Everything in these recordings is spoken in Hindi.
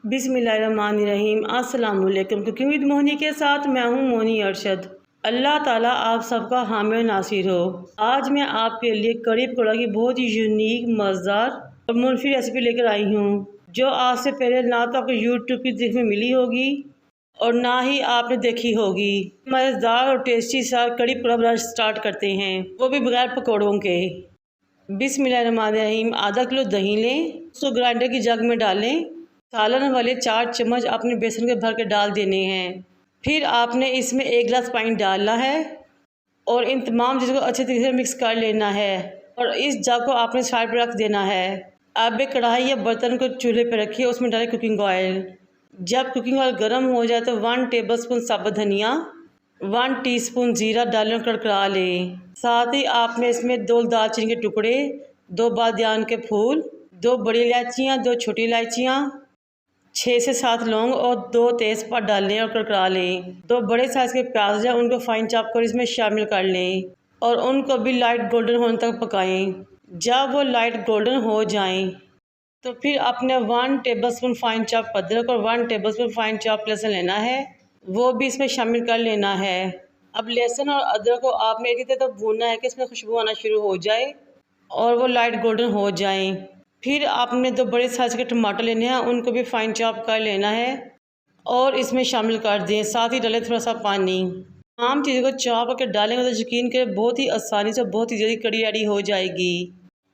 बिस्मिल्लाहिर्रहमानिर्रहीम। अस्सलाम वालेकुम। कुकिंग विद मोहनी के साथ मैं हूँ मोहनी अरशद। अल्लाह ताला आप सबका हामी और नासिर हो। आज मैं आपके लिए कड़ी पकौड़ा की बहुत ही यूनिक, मज़ेदार और मुनफी रेसिपी लेकर आई हूँ, जो आज से पहले ना तो आपको यूट्यूब की देखने में मिली होगी और ना ही आपने देखी होगी। मज़ेदार और टेस्टी सा कड़ी पकौड़ा बनाना स्टार्ट करते हैं, वो भी बगैर पकौड़ों के। बिस्मिल्लाहिर्रहमानिर्रहीम। आधा किलो दही लें, उसको ग्राइंडर की जग में डालें। सालन वाले 4 चम्मच अपने बेसन के भर के डाल देने हैं। फिर आपने इसमें 1 गिलास पानी डालना है और इन तमाम चीज़ों को अच्छे तरीके से मिक्स कर लेना है और इस जग को आपने साइड पर रख देना है। अब एक कढ़ाई या बर्तन को चूल्हे पर रखिए, उसमें डालें कुकिंग ऑयल। जब कुकिंग ऑयल गर्म हो जाए तो 1 टेबलस्पून साबुत धनिया, 1 टीस्पून जीरा डालें और कड़कड़ा लें। साथ ही आपने इसमें 2 दालचीनी के टुकड़े, 2 बादियान के फूल, 2 बड़ी इलायचियाँ, 2 छोटी इलायचियाँ, 6 से 7 लौंग और 2 तेज़पात डालें और कड़कड़ा लें। 2 बड़े साइज़ के प्याज हैं, उनको फाइन चॉप कर इसमें शामिल कर लें और उनको भी लाइट गोल्डन होने तक पकाएं। जब वो लाइट गोल्डन हो जाएं तो फिर आपने 1 टेबलस्पून फाइन चॉप अदरक और 1 टेबलस्पून फाइन चॉप लहसुन लेना है, वो भी इसमें शामिल कर लेना है। अब लहसुन और अदरक को आपने एक तरह तक भूनना है कि इसमें खुशबू आना शुरू हो जाए और वो लाइट गोल्डन हो जाएं। फिर आपने 2 बड़े साइज़ के टमाटर लेने हैं, उनको भी फाइन चॉप कर लेना है और इसमें शामिल कर दें। साथ ही डालें थोड़ा सा पानी। तमाम चीज़ों को चॉप करके डालेंगे तो यकीन करें बहुत ही आसानी से बहुत ही जल्दी कड़ी रेडी हो जाएगी,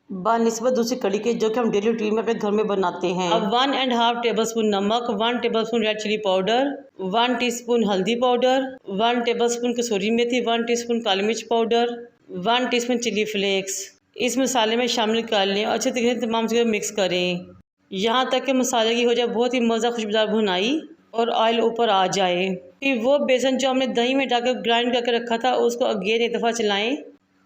बनिस्बत दूसरी कड़ी के जो कि हम डेली रूटीन में अपने घर में बनाते हैं। अब 1.5 टेबलस्पून नमक, 1 tablespoon red chilli powder, 1 teaspoon हल्दी पाउडर, 1 टेबलस्पून कसूरी मेथी, 1 टीस्पून काली मिर्च पाउडर, 1 टीस्पून चिली फ्लेक्स इस मसाले में शामिल कर लें और अच्छे तरीके से तमाम चीज़ें मिक्स करें यहाँ तक कि मसाले की हो जाए बहुत ही मज़ा खुशबूदार भुनाई और ऑयल ऊपर आ जाए। फिर वो बेसन जो हमने दही में डालकर ग्राइंड करके रखा था उसको अगेन एक दफ़ा चलाएं,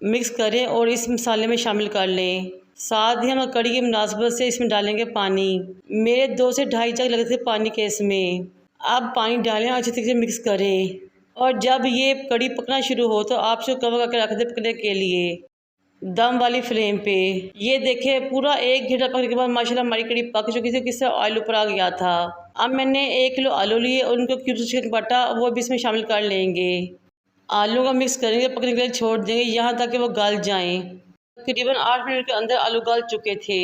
मिक्स करें और इस मसाले में शामिल कर लें। साथ ही हम कड़ी की मुनासिबत से इसमें डालेंगे पानी। मेरे 2 से 2.5 जग लगे थे पानी के इसमें। अब पानी डालें, अच्छे तरीके से मिक्स करें और जब ये कड़ी पकना शुरू हो तो आप इसको कवर करके रख दें पकने के लिए दम वाली फ्लेम पे। ये देखिए पूरा 1 घंटा पकने के बाद माशाल्लाह हमारी कड़ी पक चुकी थी, किससे ऑयल ऊपर आ गया था। अब मैंने 1 किलो आलू लिए, उनको क्यूब्स से काटा, वो भी इसमें शामिल कर लेंगे। आलू का मिक्स करेंगे, पकने के लिए छोड़ देंगे यहाँ तक कि वो गल जाएं। तकरीबन 8 मिनट के अंदर आलू गल चुके थे।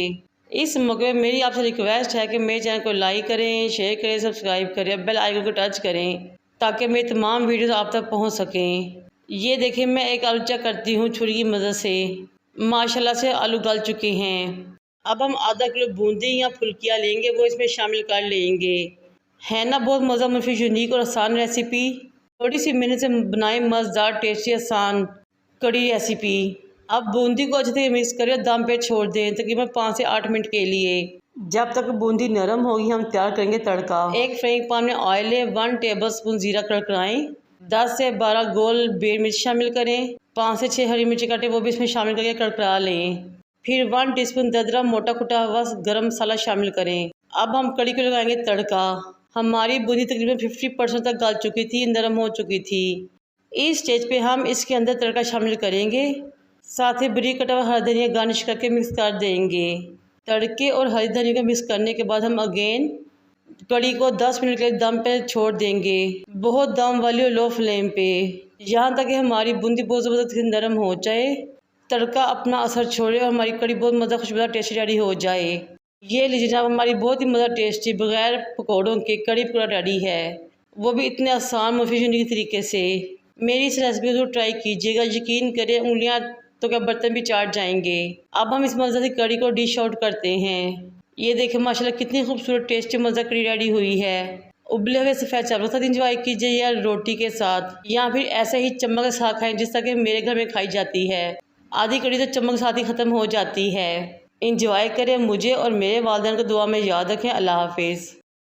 इस मौके में मेरी आपसे रिक्वेस्ट है कि मेरे चैनल को लाइक करें, शेयर करें, सब्सक्राइब करें, बेल आइकन को टच करें ताकि मेरी तमाम वीडियोस आप तक पहुंच सकें। ये देखिए मैं एक आलू चेक करती हूँ छुरी की मदद से, माशाल्लाह से आलू गल चुके हैं। अब हम आधा किलो बूंदी या फुल्कियाँ लेंगे, वो इसमें शामिल कर लेंगे। है ना बहुत मज़ा मुफी यूनिक और आसान रेसिपी, थोड़ी सी मेहनत से बनाए मज़ेदार टेस्टी आसान कड़ी रेसिपी। अब बूंदी को अच्छे से मिक्स करें, दम पे छोड़ दें तकरीबन 5 से 8 मिनट के लिए। जब तक बूंदी नरम होगी हम तैयार करेंगे तड़का। एक फ्राइंग पैन में ऑयल लें, 1 टेबलस्पून जीरा कड़कड़ाएं, 10 से 12 गोल बेर मिर्च शामिल करें, 5 से 6 हरी मिर्ची काटे वो भी इसमें शामिल करके कड़कड़ा लें। फिर 1 टीस्पून दरदरा मोटा कुटा हुआ गरम मसाला शामिल करें। अब हम कड़ी को लगाएंगे तड़का। हमारी बूंदी तकरीबन 50% तक गल चुकी थी, नरम हो चुकी थी। इस स्टेज पे हम इसके अंदर तड़का शामिल करेंगे, साथ ही बारीक कटा हुआ हरा धनिया गार्निश करके मिक्स कर देंगे। तड़के और हरी धनिया को मिक्स करने के बाद हम अगेन कड़ी को 10 मिनट के लिए दम पे छोड़ देंगे, बहुत दम वाली और लो फ्लेम पे, यहाँ तक कि हमारी बूंदी बहुत ज़बरदस्त नरम हो जाए, तड़का अपना असर छोड़े और हमारी कड़ी बहुत मज़ा खुशबूदार टेस्टी रेडी हो जाए। ये लीजिए जनाब हमारी बहुत ही मज़ा टेस्टी बगैर पकौड़ों के कड़ी पकौड़ा रेडी है, वो भी इतने आसान मुफीद तरीके से। मेरी इस रेसिपी को ट्राई कीजिएगा, यकीन करें उंगलियाँ तो क्या बर्तन भी चाट जाएंगे। अब हम इस मज़ेदार कड़ी को डिश आउट करते हैं। ये देखें माशाल्लाह कितनी खूबसूरत टेस्टी मज़ा कड़ी रेडी हुई है। उबले हुए सफ़ेद चावल के साथ इंजॉय कीजिए या रोटी के साथ, या फिर ऐसे ही चम्मच के साथ खाएं जिस तरह कि मेरे घर में खाई जाती है। आधी कड़ी तो चम्मच के साथ ही ख़त्म हो जाती है। इंजॉय करें, मुझे और मेरे वालिदैन को दुआ में याद रखें। अल्लाह हाफिज़।